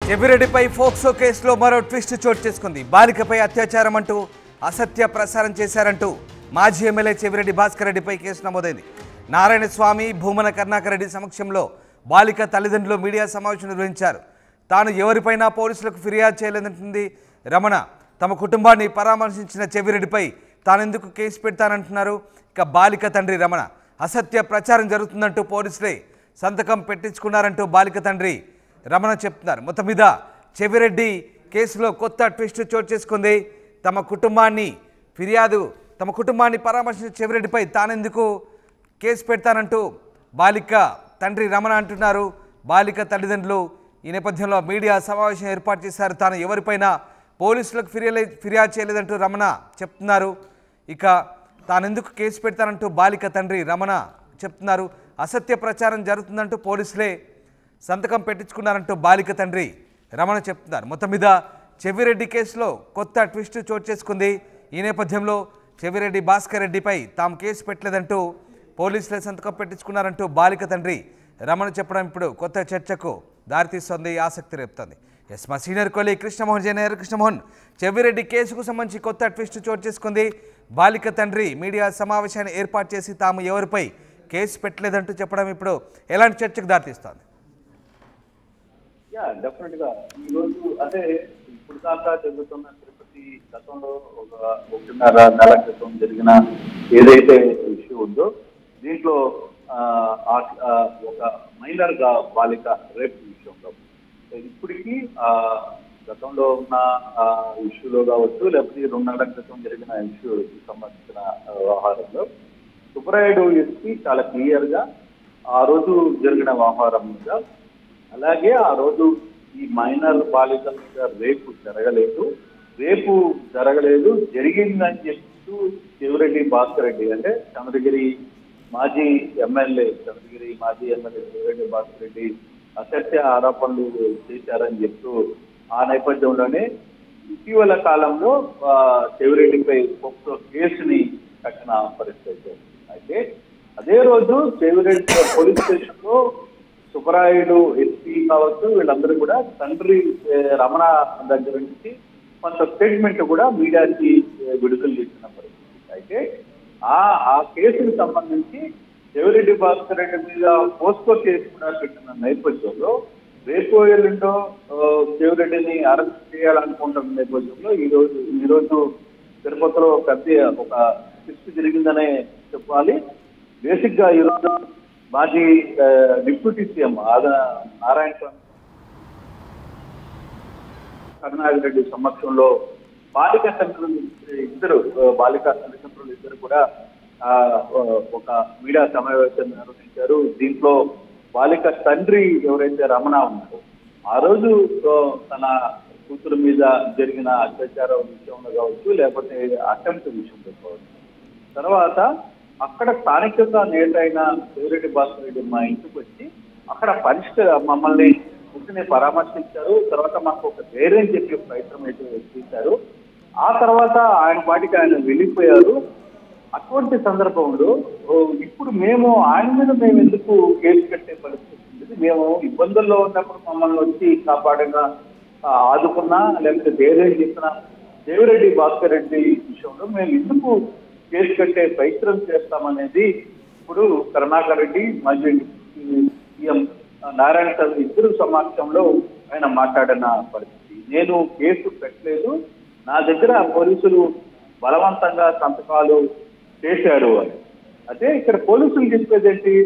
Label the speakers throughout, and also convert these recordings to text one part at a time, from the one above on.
Speaker 1: చెవిరెడ్డిపై POCSO కేసులో మరో twist చోటు చేసుకుంది. బాలికపై అత్యాచారం అంటూ అసత్య ప్రసారం చేశారంటూ మాజీ ఎమ్మెల్యే చెవిరెడ్డి భాస్కర్ రెడ్డిపై కేసు నమోదైంది. నారాయణ స్వామి, భూమన కరుణాకర్ రెడ్డి సమక్షంలో బాలిక తల్లిదండ్రులు మీడియా సమావేశం నిర్వహించారు. తాను ఎవరిపైనా పోలీసులకు ఫిర్యాదు చేయలేదంటుంది రమణ. తమ కుటుంబాన్ని పరామర్శించిన చెవిరెడ్డిపై తానెందుకు కేసు పెడతానంటున్నారు. ఇక బాలిక తండ్రి రమణ అసత్య ప్రచారం జరుగుతుందంటూ పోలీసులే సంతకం పెట్టించుకున్నారంటూ బాలిక తండ్రి రమణ చెప్తున్నారు. మొత్తం మీద చెవిరెడ్డి కేసులో కొత్త ట్విస్ట్ చోటు చేసుకుంది. తమ కుటుంబాన్ని పరామర్శించిన చెవిరెడ్డిపై తానెందుకు కేసు పెడతానంటూ బాలిక తండ్రి రమణ అంటున్నారు. బాలిక తల్లిదండ్రులు ఈ నేపథ్యంలో మీడియా సమావేశం ఏర్పాటు చేశారు. తాను ఎవరిపైనా పోలీసులకు ఫిర్యాదు చేయలేదంటూ రమణ చెప్తున్నారు. ఇక తానెందుకు కేసు పెడతానంటూ బాలిక తండ్రి రమణ చెప్తున్నారు. అసత్య ప్రచారం జరుగుతుందంటూ పోలీసులే సంతకం పెట్టించుకున్నారంటూ బాలిక తండ్రి రమణ చెప్తున్నారు. మొత్తం మీద చెవిరెడ్డి కేసులో కొత్త ట్విస్ట్ చోటు చేసుకుంది. ఈ నేపథ్యంలో చెవిరెడ్డి భాస్కర్ రెడ్డిపై తాము కేసు పెట్టలేదంటూ పోలీసులే సంతకం పెట్టించుకున్నారంటూ బాలిక తండ్రి రమణ చెప్పడం ఇప్పుడు కొత్త చర్చకు దారితీస్తోంది, ఆసక్తి రేపుతోంది. మా సీనియర్ కొలి కృష్ణమోహన్ జయనగర్. కృష్ణమోహన్, చెవిరెడ్డి కేసుకు సంబంధించి కొత్త ట్విస్ట్ చోటు చేసుకుంది. బాలిక తండ్రి మీడియా సమావేశాన్ని ఏర్పాటు చేసి తాము ఎవరిపై కేసు పెట్టలేదంటూ చెప్పడం ఇప్పుడు ఎలాంటి చర్చకు దారితీస్తోంది?
Speaker 2: డెఫినెట్గా ఈరోజు అంటే ఇప్పుడు దాకా జరుగుతున్న తిరుపతి గతంలో ఒక 1.5 నెల క్రితం జరిగిన ఏదైతే ఇష్యూ ఉందో దీంట్లో ఒక మైనర్ గా బాలిక రేప్ విషయంలో ఇప్పటికీ గతంలో ఉన్న ఇష్యూలో కావచ్చు, లేకపోతే 2 నెలల క్రితం జరిగిన ఇష్యూకి సంబంధించిన వ్యవహారంలో సుబ్బరాయుడు ఎస్పీ చాలా క్లియర్ గా ఆ రోజు జరిగిన వ్యవహారం మీద, అలాగే ఆ రోజు ఈ మైనర్ బాలికల మీద రేపు జరగలేదు జరిగిందని చెప్తూ చెవిరెడ్డి భాస్కర్ రెడ్డి అంటే చంద్రగిరి మాజీ ఎమ్మెల్యే చెవిరెడ్డి భాస్కర్ రెడ్డి అసత్య ఆరోపణలు చేశారని చెప్తూ ఆ నేపథ్యంలోనే ఇటీవల కాలంలో చెవిరెడ్డిపై పోక్సో కేసుని కట్టిన పరిస్థితి. అయితే అదే రోజు చెవిరెడ్డి పోలీస్ స్టేషన్ లో సుబ్బరాయుడు ఎస్పీ కావచ్చు వీళ్ళందరూ కూడా తండ్రి రమణ దగ్గర నుంచి కొంత స్టేట్మెంట్ కూడా మీడియాకి విడుదల చేసిన పరిస్థితి. అయితే ఆ కేసుకు సంబంధించి చెవిరెడ్డి భాస్కర్ రెడ్డి మీద పోస్కో కేసు కూడా పెట్టిన నేపథ్యంలో రేపు ఎల్లుండో చెవిరెడ్డిని అరెస్ట్ చేయాలనుకుంటున్న నేపథ్యంలో ఈరోజు తిరుపతిలో ఒక ట్విస్ట్ జరిగిందనే చెప్పాలి. బేసిక్ గా ఈరోజు మాజీ డిప్యూటీ సీఎం నారాయణ స్వామి, కరుణాకర్ రెడ్డి సమక్షంలో బాలిక తల్లిదండ్రులు ఇద్దరు కూడా ఒక మీడియా సమావేశం నిర్వహించారు. దీంట్లో బాలిక తండ్రి ఎవరైతే రమణ ఉన్నారో ఆ రోజు తన కూతురు మీద జరిగిన అత్యాచారం విషయంలో కావచ్చు, లేకపోతే అటెంప్ట్ విషయంలో కావచ్చు, తర్వాత అక్కడ స్థానికంగా నేటైన చెవిరెడ్డి భాస్కర్ రెడ్డి మా ఇంటికి వచ్చి అక్కడ మమ్మల్ని కూర్చుని పరామర్శించారు. తర్వాత మాకు ఒక ధైర్యం చెప్పే ప్రయత్నం అయితే చేశారు. ఆ తర్వాత ఆయన పాటికి ఆయన వెళ్ళిపోయారు. అటువంటి సందర్భంలో ఇప్పుడు ఆయన మీద మేము ఎందుకు కేసు కట్టే పరిస్థితి ఉంది? మేము ఇబ్బందుల్లో ఉన్నప్పుడు మమ్మల్ని వచ్చి కాపాడిన ఆదుకున్నా, లేకపోతే ధైర్యం చెప్పిన చెవిరెడ్డి భాస్కర్ రెడ్డి విషయంలో మేము ఎందుకు కేసు కట్టే ప్రయత్నం చేస్తామనేది ఇప్పుడు కరుణాకర్ రెడ్డి మాజీ సీఎం నారాయణ స్వామి ఇద్దరు సమక్షంలో ఆయన మాట్లాడిన పరిస్థితి. నేను కేసు పెట్టలేదు, నా దగ్గర పోలీసులు బలవంతంగా సంతకాలు చేశారు అని. అదే ఇక్కడ పోలీసులు చెప్పేది ఏంటి?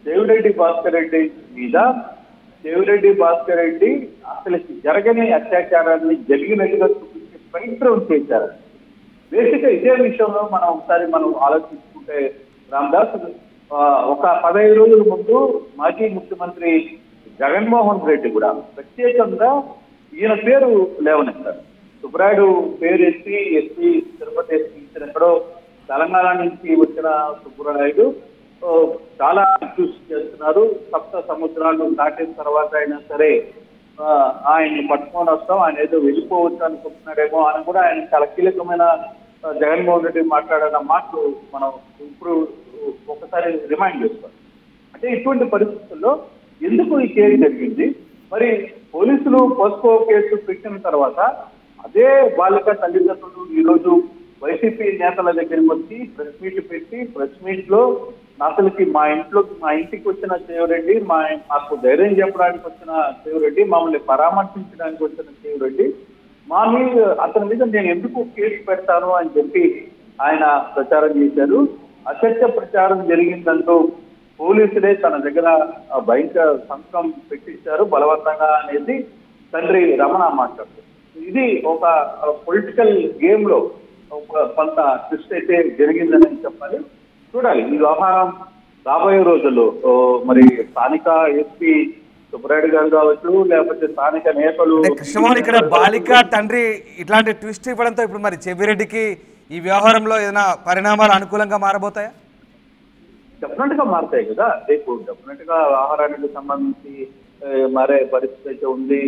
Speaker 2: చెవిరెడ్డి భాస్కర్ రెడ్డి మీద చెవిరెడ్డి భాస్కర్ రెడ్డి అసలు జరగని అత్యాచారాన్ని జరిగినట్టుగా చూపించే ప్రయత్నం చేశారు. బేసిక్ గా ఇదే విషయంలో మనం ఆలోచించుకుంటే రామదాస్ ఒక 15 రోజుల ముందు మాజీ ముఖ్యమంత్రి జగన్మోహన్ రెడ్డి కూడా ప్రత్యేకంగా ఈయన పేరు లేవనెత్తారు. సుబ్బరాయుడు పేరు ఎస్పీ తిరుపతి ఎస్పీ ఎక్కడో తెలంగాణ నుంచి వచ్చిన సుబ్బరాయుడు చాలా అక్యూజ్ చేస్తున్నారు. సప్త సముద్రాలు దాటిన తర్వాత అయినా సరే ఆయన్ని పట్టుకొని వస్తాం, ఆయన ఏదో వెళ్ళిపోవచ్చు అనుకుంటున్నాడేమో అని కూడా ఆయన చాలా కీలకమైన జగన్మోహన్ రెడ్డి మాట్లాడిన మాటలు మనం ఇప్పుడు ఒకసారి రిమైండ్ చేస్తాం. అంటే ఇటువంటి పరిస్థితుల్లో ఎందుకు ఈ కేసు జరిగింది, మరి పోలీసులు పోస్కో కేసు పెట్టిన తర్వాత అదే బాలిక తల్లిదండ్రులు ఈరోజు వైసీపీ నేతల దగ్గరికి వచ్చి ప్రెస్ మీట్ పెట్టి ప్రెస్ మీట్ లో అసలుకి మా ఇంటికి వచ్చిన శివరెడ్డి మాకు ధైర్యం చెప్పడానికి వచ్చిన శివరెడ్డి, మమ్మల్ని పరామర్శించడానికి వచ్చిన శివరెడ్డి, అతని మీద నేను ఎందుకు కేసు పెడతాను అని చెప్పి ఆయన ప్రచారం చేశారు. అసత్య ప్రచారం జరిగిందంటూ పోలీసులే తన దగ్గర భయంకర సంతకం పెట్టించారు బలవంతంగా అనేది తండ్రి రమణ మాట్లాడుతారు. ఇది ఒక పొలిటికల్ గేమ్ లో కొంత ట్విస్ట్ అయితే జరిగిందని చెప్పాలి. చూడాలి ఈ వ్యవహారం రాబోయే రోజుల్లో. మరి స్థానిక ఎస్పీ సుబ్బరాయుడు గారు కావచ్చు, లేకపోతే స్థానిక నేతలు.
Speaker 1: కృష్ణమోహన్, ఇక్కడ బాలిక తండ్రి ఇట్లాంటి ట్విస్ట్ ఇవ్వడంతో ఇప్పుడు మరి చెవిరెడ్డికి ఈ వ్యవహారంలో ఏదైనా పరిణామాలు అనుకూలంగా మారబోతాయా?
Speaker 2: డెఫినెట్ గా మారుతాయి కదా. రేపు డెఫినెట్ గా వ్యవహారానికి సంబంధించి మారే పరిస్థితి అయితే ఉంది.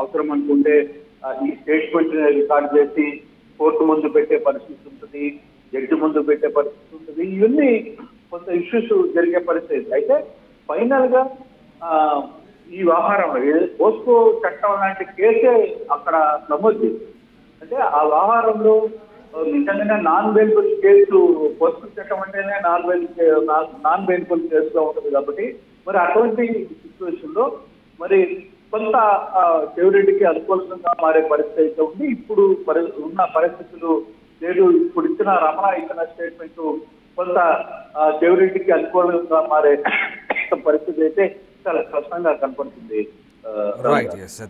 Speaker 2: అవసరం అనుకుంటే ఈ స్టేట్మెంట్ రికార్డ్ చేసి కోర్టు ముందు పెట్టే పరిస్థితి ఉంటుంది, జడ్జి ముందు పెట్టే పరిస్థితి ఉంటుంది. ఇవన్నీ కొంత ఇష్యూస్ జరిగే పరిస్థితి. అయితే ఫైనల్ గా ఈ వ్యవహారంలో పోస్కో చట్టం లాంటి కేసే అక్కడ నమోదు చేసింది. అంటే ఆ వ్యవహారంలో నిజంగానే నాన్ బెయిలబుల్ కేసు, పోస్కో చట్టం అంటేనే నాన్ బెయిలబుల్ కేసుగా ఉంటుంది కాబట్టి మరి అటువంటి సిచ్యువేషన్ లో మరి కొంత శివరెడ్డికి అనుకూలంగా మారే పరిస్థితి అయితే ఉంది. ఇప్పుడు ఉన్న పరిస్థితులు లేదు. ఇప్పుడు ఇచ్చిన రమణ ఇచ్చిన స్టేట్మెంట్ కొంత శివరెడ్డికి అనుకూలంగా మారే పరిస్థితి అయితే చాలా స్పష్టంగా కనపడుతుంది.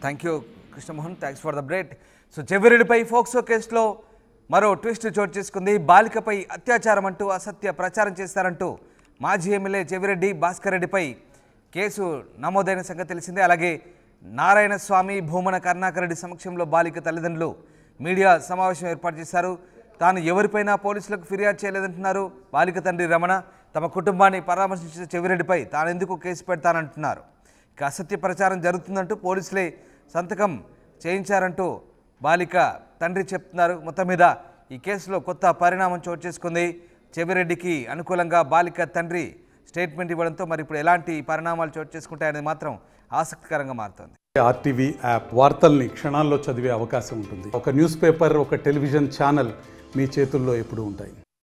Speaker 1: Thank you Krishnamohan, thanks for the break. So చెవిరెడ్డిపై ఫోక్సో కేసులో మరో ట్విస్ట్ చోటు చేసుకుంది. బాలికపై అత్యాచారం అంటూ అసత్య ప్రచారం చేశారంటూ మాజీ ఎమ్మెల్యే చెవిరెడ్డి భాస్కర్ రెడ్డిపై కేసు నమోదైన సంగతి తెలిసిందే. అలాగే నారాయణ స్వామి, భూమన కరుణాకర్ రెడ్డి సమక్షంలో బాలిక తల్లిదండ్రులు మీడియా సమావేశం ఏర్పాటు చేశారు. తాను ఎవరిపైనా పోలీసులకు ఫిర్యాదు చేయలేదంటున్నారు బాలిక తండ్రి రమణ. తమ కుటుంబాన్ని పరామర్శించిన చెవిరెడ్డిపై తాను ఎందుకు కేసు పెడతానంటున్నారు. ఇక అసత్య ప్రచారం జరుగుతుందంటూ పోలీసులే సంతకం చేయించారంటూ బాలిక తండ్రి చెప్తున్నారు. మొత్తం మీద ఈ కేసులో కొత్త పరిణామం చోటు చేసుకుంది. చెవిరెడ్డికి అనుకూలంగా బాలిక తండ్రి స్టేట్మెంట్ ఇవ్వడంతో మరి ఇప్పుడు ఎలాంటి పరిణామాలు చోటు చేసుకుంటాయనేది మాత్రం ఆసక్తికరంగా మారుతోంది.
Speaker 3: ఆర్టీవీ యాప్ వార్తల్ని క్షణాల్లో చదివే అవకాశం ఉంటుంది. ఒక న్యూస్ పేపర్, ఒక టెలివిజన్ ఛానల్ మీ చేతుల్లో ఎప్పుడూ ఉంటాయి.